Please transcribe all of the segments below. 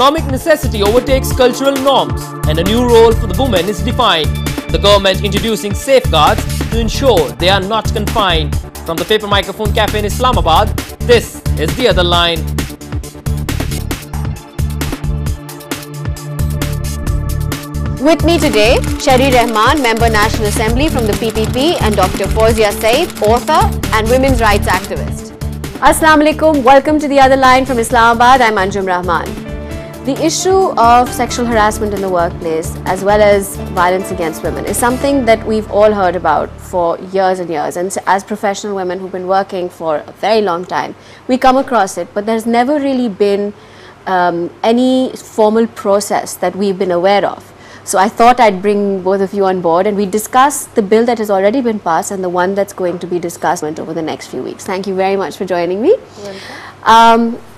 economic necessity overtakes cultural norms and a new role for the woman is defined. The government introducing safeguards to ensure they are not confined. From the Paper Microphone Cafe in Islamabad, this is The Other Line. With me today, Sherry Rahman, Member National Assembly from the PPP, and Dr. Fawzia Said, author and women's rights activist. Assalamu alaikum, welcome to The Other Line from Islamabad. I'm Anjum Rahman. The issue of sexual harassment in the workplace as well as violence against women is something that we've all heard about for years and years, and as professional women who've been working for a very long time, we come across it, but there's never really been any formal process that we've been aware of. So I thought I'd bring both of you on board and we discuss the bill that has already been passed and the one that's going to be discussed over the next few weeks. Thank you very much for joining me.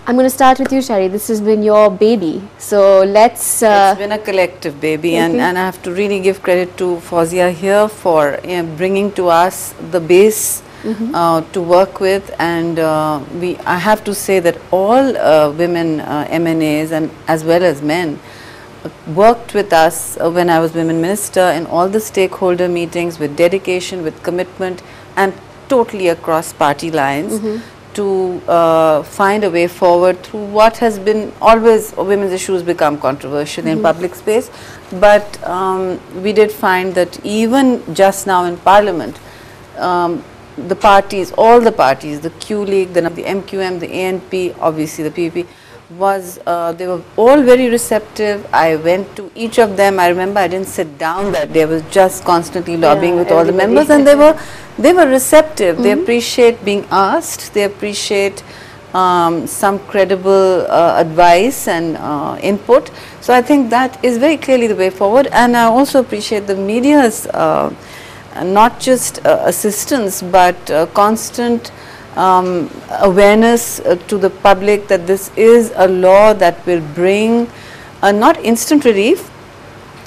I'm going to start with you, Sherry. This has been your baby. So let's... it's been a collective baby, and I have to really give credit to Fawzia here for bringing to us the base to work with, and I have to say that all women MNAs and as well as men worked with us when I was Women Minister in all the stakeholder meetings with dedication, with commitment, and totally across party lines to find a way forward through what has been always women's issues become controversial in public space. But we did find that even just now in Parliament, the parties, all the parties, the Q League, the MQM, the ANP, obviously the PP, they were all very receptive. I went to each of them. I remember I didn't sit down that day. I was just constantly lobbying with all the members, and they were receptive. They appreciate being asked. They appreciate some credible advice and input. So I think that is very clearly the way forward. And I also appreciate the media's not just assistance, but constant awareness to the public that this is a law that will bring not instant relief,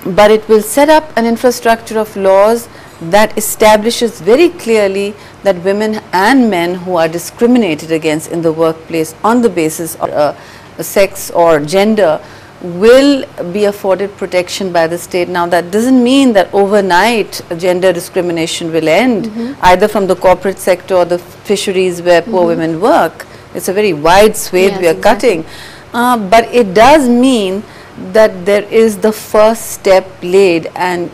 but it will set up an infrastructure of laws that establishes very clearly that women and men who are discriminated against in the workplace on the basis of sex or gender will be afforded protection by the state. Now that doesn't mean that overnight gender discrimination will end either from the corporate sector or the fisheries where poor women work. It's a very wide swathe we are cutting, but it does mean that there is the first step laid, and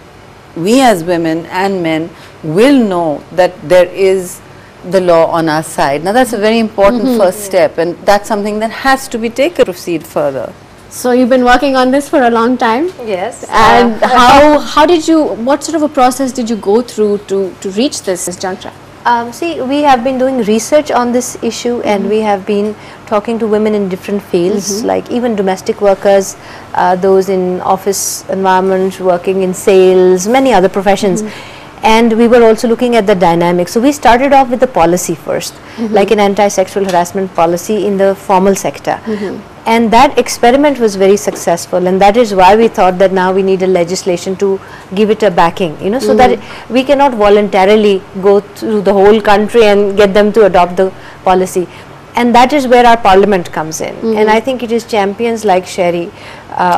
we as women and men will know that there is the law on our side. Now that's a very important first step, and that's something that has to be taken to proceed further. So you've been working on this for a long time? Yes. And what sort of a process did you go through to reach this juncture? See, we have been doing research on this issue, and we have been talking to women in different fields, like even domestic workers, those in office environments, working in sales, many other professions. And we were also looking at the dynamics. So we started off with the policy first, like an anti-sexual harassment policy in the formal sector. And that experiment was very successful, and that is why we thought that now we need a legislation to give it a backing, you know, so that we cannot voluntarily go through the whole country and get them to adopt the policy. And that is where our parliament comes in. And I think it is champions like Sherry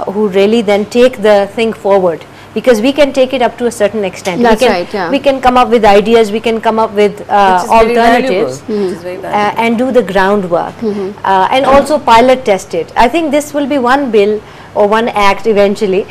who really then take the thing forward, because we can take it up to a certain extent. That's right, we can come up with ideas, we can come up with alternatives and do the groundwork and also pilot test it. I think this will be one bill or one act eventually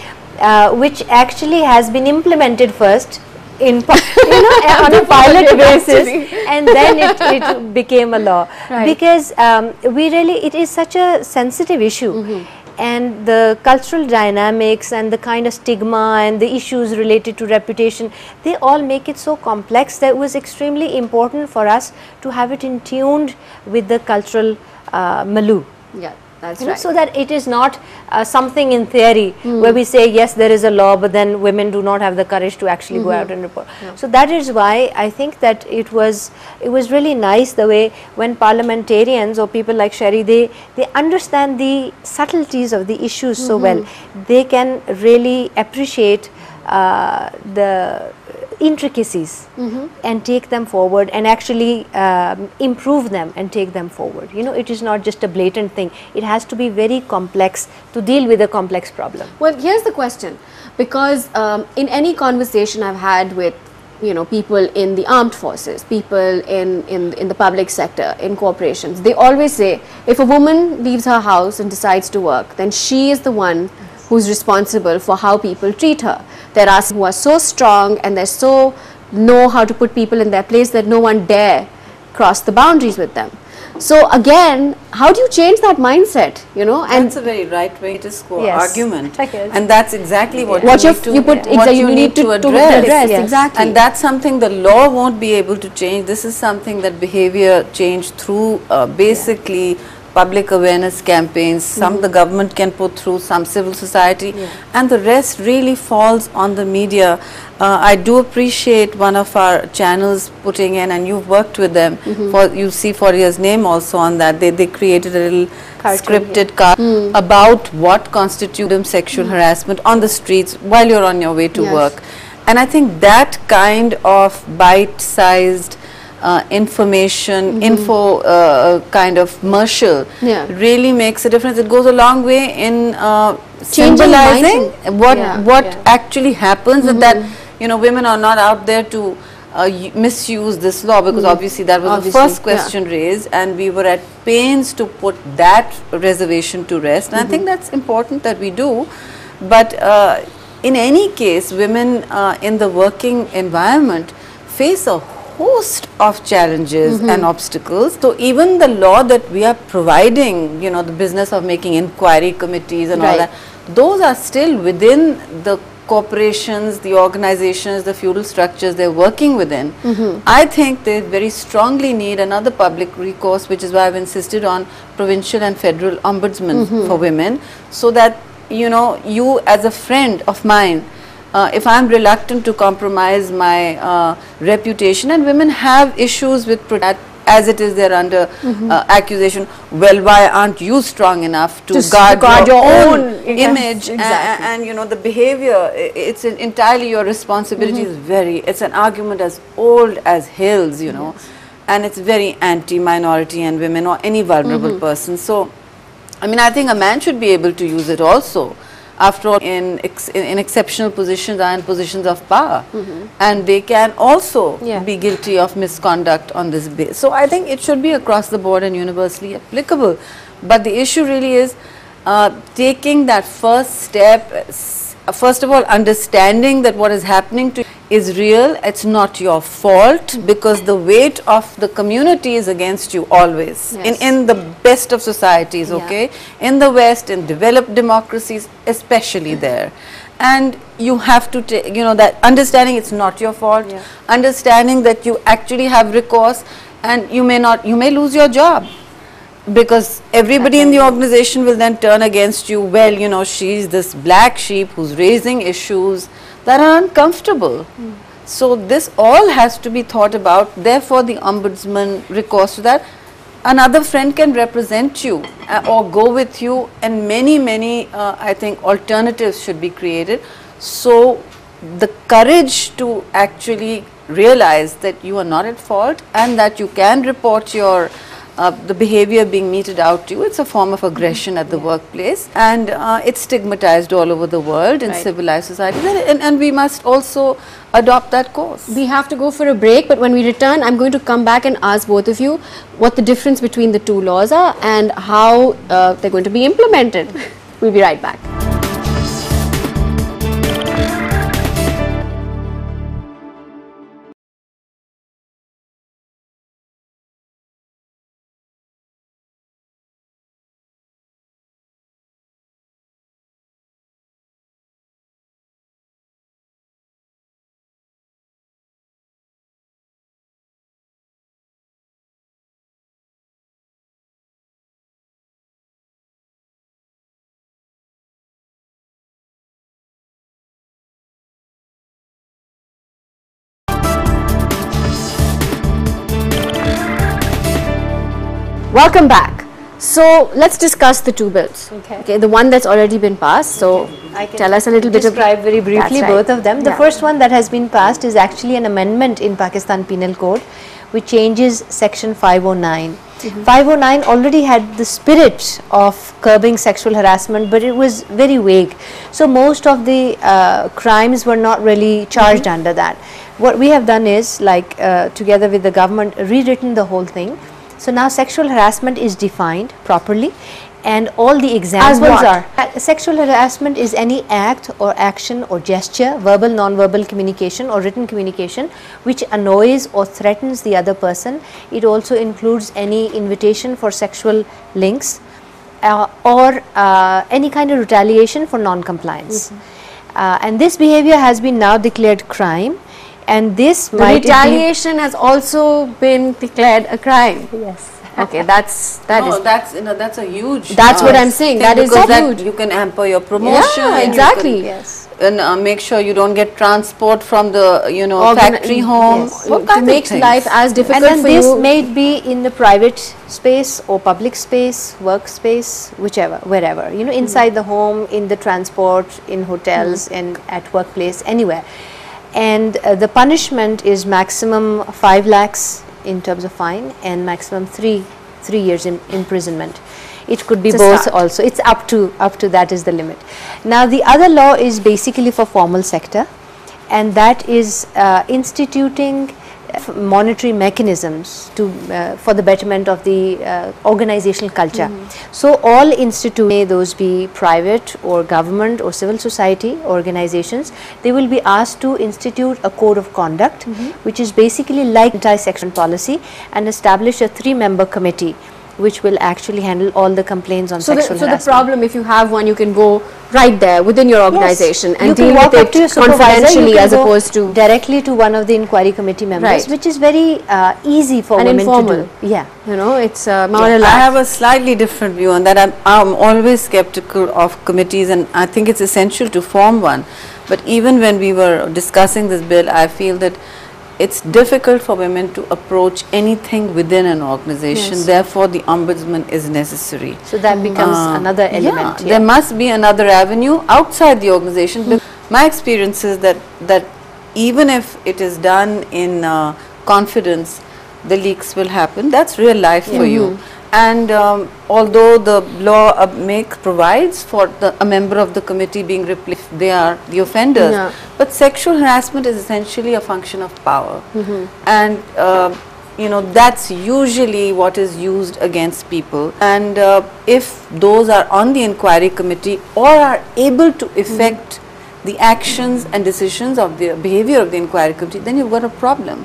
which actually has been implemented first in on a pilot basis, and then it became a law, because it is such a sensitive issue. And the cultural dynamics and the kind of stigma and the issues related to reputation, they all make it so complex that it was extremely important for us to have it in tuned with the cultural milieu. Yeah, that's right. So that it is not something in theory where we say yes there is a law, but then women do not have the courage to actually go out and report. So that is why I think that it was really nice the way when parliamentarians or people like Sherry, they understand the subtleties of the issues so well, they can really appreciate the intricacies and take them forward and actually improve them and take them forward. You know, it is not just a blatant thing. It has to be very complex to deal with a complex problem. Well, here's the question, because in any conversation I've had with, you know, people in the armed forces, people in the public sector, in corporations, they always say if a woman leaves her house and decides to work, then she is the one who's responsible for how people treat her. There are some who are so strong and they so know how to put people in their place that no one dare cross the boundaries with them. So again, how do you change that mindset, you know? And that's a very right way to score Yes. argument. Yes. And that's exactly what what you you need to, you put what exactly you need to address. Yes. exactly. And that's something the law won't be able to change. This is something that behavior change through basically public awareness campaigns. Some the government can put through, some civil society, and the rest really falls on the media. I do appreciate one of our channels putting in, and you've worked with them, for you see Fauzia's name also on that. They created a little scripted cartoon about what constitutes sexual harassment on the streets while you're on your way to work. And I think that kind of bite-sized information, kind of commercial really makes a difference. It goes a long way in symbolizing what actually happens, and that, you know, women are not out there to misuse this law, because obviously that was the first question raised, and we were at pains to put that reservation to rest, and I think that's important that we do. But in any case, women in the working environment face a host of challenges and obstacles. So even the law that we are providing, you know, the business of making inquiry committees and all that, those are still within the corporations, the organizations, the feudal structures they're working within. I think they very strongly need another public recourse, which is why I've insisted on provincial and federal ombudsmen for women, so that, you know, you as a friend of mine, if I'm reluctant to compromise my reputation, and women have issues with that, as it is they're under accusation, well, why aren't you strong enough to guard your own image? And you know, the behavior, it's entirely your responsibility. It's an argument as old as hills, you know, and it's very anti-minority and women or any vulnerable person. So, I mean, I think a man should be able to use it also. After all, in exceptional positions are in positions of power, and they can also be guilty of misconduct on this basis. So I think it should be across the board and universally applicable. But the issue really is taking that first step. First of all, understanding that what is happening to you is real, it's not your fault, because the weight of the community is against you always, in the best of societies, okay? In the West, in developed democracies, especially there. And you have to take, you know, that understanding it's not your fault, understanding that you actually have recourse, and you may lose your job, because everybody in the organization will then turn against you. Well, you know, she's this black sheep who's raising issues that are uncomfortable. So this all has to be thought about. Therefore, the ombudsman recourse to that. Another friend can represent you or go with you, and many I think alternatives should be created. So the courage to actually realize that you are not at fault and that you can report your the behavior being meted out to you. It's a form of aggression at the workplace, and it's stigmatized all over the world in civilized societies, and we must also adopt that course. We have to go for a break, but when we return, I'm going to come back and ask both of you what the difference between the two laws are and how they're going to be implemented. We'll be right back. Welcome back. So let's discuss the two bills. Okay. The one that's already been passed. So I can tell us a little bit describe very briefly That's right. both of them. The Yeah. first one that has been passed is actually an amendment in Pakistan Penal Code which changes section 509. 509 already had the spirit of curbing sexual harassment, but it was very vague. So most of the crimes were not really charged under that. What we have done is, like together with the government, rewritten the whole thing. So now sexual harassment is defined properly, and all the examples what? are sexual harassment is any act or action or gesture, verbal, non-verbal communication or written communication which annoys or threatens the other person. It also includes any invitation for sexual links or any kind of retaliation for non-compliance. And this behavior has been now declared crime, and this The might retaliation has also been declared a crime. yes. Okay, that No, is that's a huge. That's what I'm saying. thing, That is because huge. you can hamper your promotion. Yeah, you exactly. can- Yes. And make sure you don't get transport from the factory home. Yes. What to kind make of things? life as And difficult then for this you. may be in the private space or public space, workspace, whichever, wherever, inside the home, in the transport, in hotels, and at workplace, anywhere. And the punishment is maximum 5 lakhs in terms of fine and maximum 3 years in imprisonment. It could be It's a both start. also. It's up to that is the limit. Now the other law is basically for formal sector, and that is instituting monetary mechanisms to for the betterment of the organizational culture. So all institutions, may those be private or government or civil society organizations, they will be asked to institute a code of conduct, which is basically like anti-sexual policy, and establish a 3-member committee which will actually handle all the complaints on So sexual the harassment. problem, if you have one, you can go right there within your organization Yes. and You can deal walk with up to your it supervisor, confidentially you can as go opposed to directly to one of the inquiry committee members, Right. which is very easy for And women informal. to do. Yeah. it's more I relaxed. have a slightly different view on that. I'm always skeptical of committees, and I think it's essential to form one. But even when we were discussing this bill, I feel that it's difficult for women to approach anything within an organization. Yes. Therefore, the ombudsman is necessary. So that becomes another element. Yeah, there must be another avenue outside the organization. But my experience is that even if it is done in confidence, the leaks will happen. That's real life for you. And although the law provides for a member of the committee being replaced if they are the offenders, Yeah. but sexual harassment is essentially a function of power. And that's usually what is used against people. And if those are on the inquiry committee or are able to affect the actions and decisions of the behavior of the inquiry committee, then you've got a problem.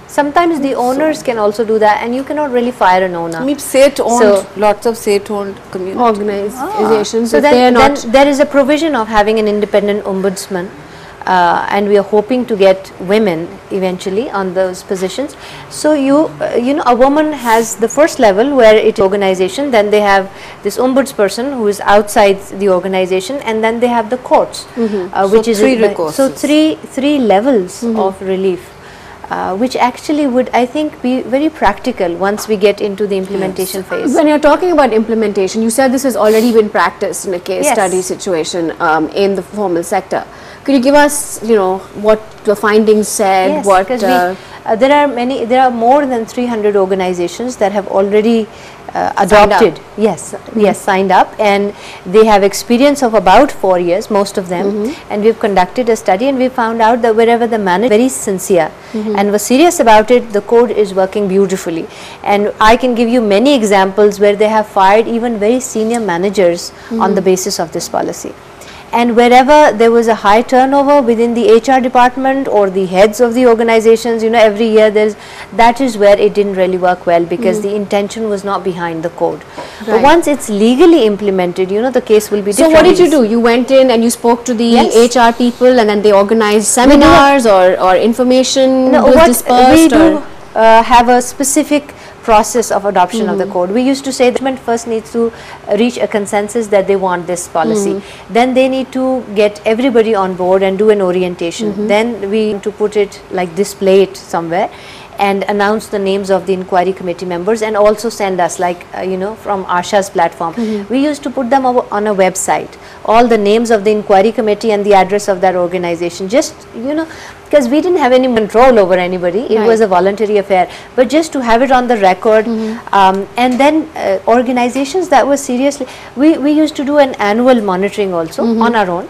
Sometimes the owners can also do that, and you cannot really fire an owner. I mean, state-owned, So- lots of state-owned communities. Organizations, So if they are not then there is a provision of having an independent ombudsman, and we are hoping to get women eventually on those positions. So a woman has the first level where it is organization, then they have this ombudsperson who is outside the organization, and then they have the courts, which So is three so recourses. three levels of relief. Which actually would, I think, be very practical once we get into the implementation phase. When you're talking about implementation, you said this has already been practiced in a case Yes. study situation in the formal sector. Could you give us, what the findings said? Yes, what because there are more than 300 organizations that have already adopted. Yes, signed up, and they have experience of about 4 years, most of them. And we've conducted a study, and we found out that wherever the manager is very sincere and was serious about it, the code is working beautifully. And I can give you many examples where they have fired even very senior managers on the basis of this policy. And wherever there was a high turnover within the HR department or the heads of the organizations, every year that is where it didn't really work well, because the intention was not behind the code. But Right. once it's legally implemented, the case will be So different. what did you do? You went in and you spoke to the Yes. HR people, and then they organized seminars or information No, was what dispersed? we do or have a specific process of adoption of the code. We used to say the government first needs to reach a consensus that they want this policy. Then they need to get everybody on board and do an orientation. Then we need to put it, like display it somewhere. and announce the names of the inquiry committee members, and also send us, like you know, from Asha's platform. We used to put them on a website, all the names of the inquiry committee and the address of that organization, just, you know, because we didn't have any control over anybody, it was a voluntary affair, but just to have it on the record. And then organizations that were seriously, we used to do an annual monitoring also on our own,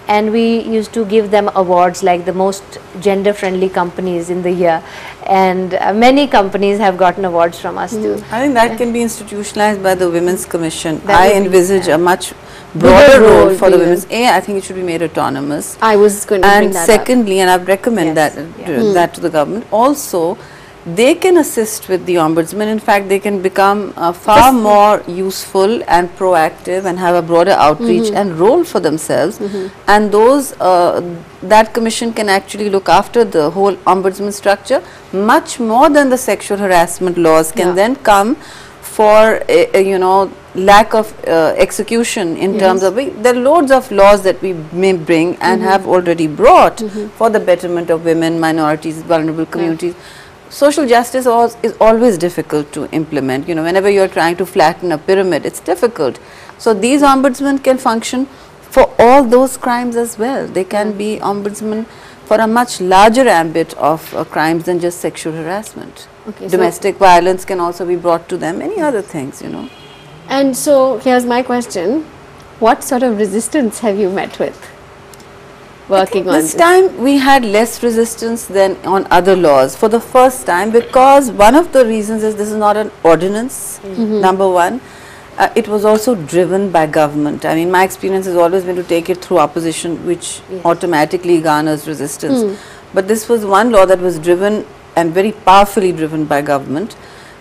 and we used to give them awards like the most gender friendly companies in the year, and many companies have gotten awards from us too. I think that can be institutionalized by the Women's Commission. That I would be- envisage a much broader role for the women's. I think it should be made autonomous. I was going to bring And that secondly, and I've recommended Yes, that to the government, also they can assist with the ombudsman. In fact, they can become far more useful and proactive and have a broader outreach and role for themselves. And those that commission can actually look after the whole ombudsman structure much more than the sexual harassment laws can then come for you know, lack of execution in terms of, there are loads of laws that we may bring and have already brought for the betterment of women, minorities, vulnerable communities. Social justice is always difficult to implement. You know, whenever you're trying to flatten a pyramid, it's difficult. So these ombudsmen can function for all those crimes as well. They can be ombudsmen for a much larger ambit of crimes than just sexual harassment. Okay, so- Domestic violence can also be brought to them, many other things, you know. And so here's my question: what sort of resistance have you met with working on This time we had less resistance than on other laws for the first time, because one of the reasons is this is not an ordinance, number one. It was also driven by government. I mean, my experience has always been to take it through opposition, which automatically garners resistance. But this was one law that was driven and very powerfully driven by government,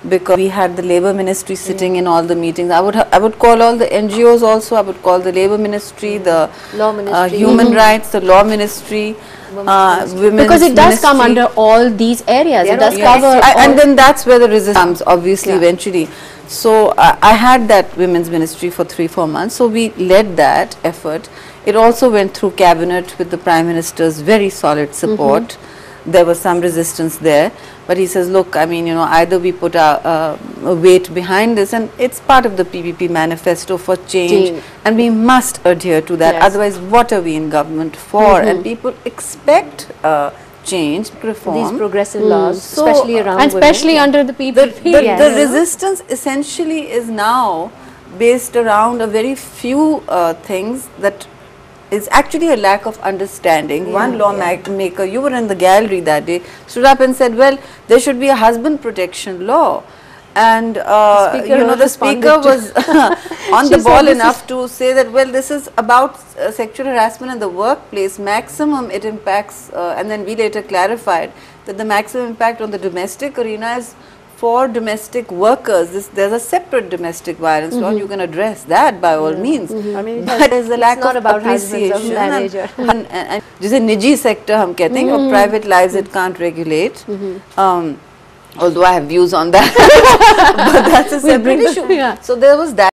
because we had the Labour Ministry sitting in all the meetings. I would call all the NGOs also. I would call the Labour Ministry, the Law Ministry. Human Rights, the Law Ministry, Women's because it does come Ministry. under all these areas. It does Yes. cover all. And then that's where the resistance comes, obviously, eventually. So I had that Women's Ministry for 3-4 months. So we led that effort. It also went through cabinet with the Prime Minister's very solid support. There was some resistance there, but he says, look, I mean, you know, either we put a weight behind this, and it's part of the PPP manifesto for change, and we must adhere to that. Yes. Otherwise, what are we in government for? And people expect change, reform. These progressive laws, So, especially around and especially women. under the PPP. The resistance essentially is now based around a very few things that is actually a lack of understanding. One lawmaker, you were in the gallery that day, stood up and said, well, there should be a husband protection law. And you know, the speaker was on the ball enough to say that, well, this is about sexual harassment in the workplace. Maximum it impacts, and then we later clarified that the maximum impact on the domestic arena is for domestic workers. There's a separate domestic violence law. You can address that by all means. I mean, But there's a lack not of about husbands of appreciation. marriage And जिसे निजी sector हम कहते हैं, or private lives it can't regulate. Although I have views on that, but that's a separate issue. So there was that.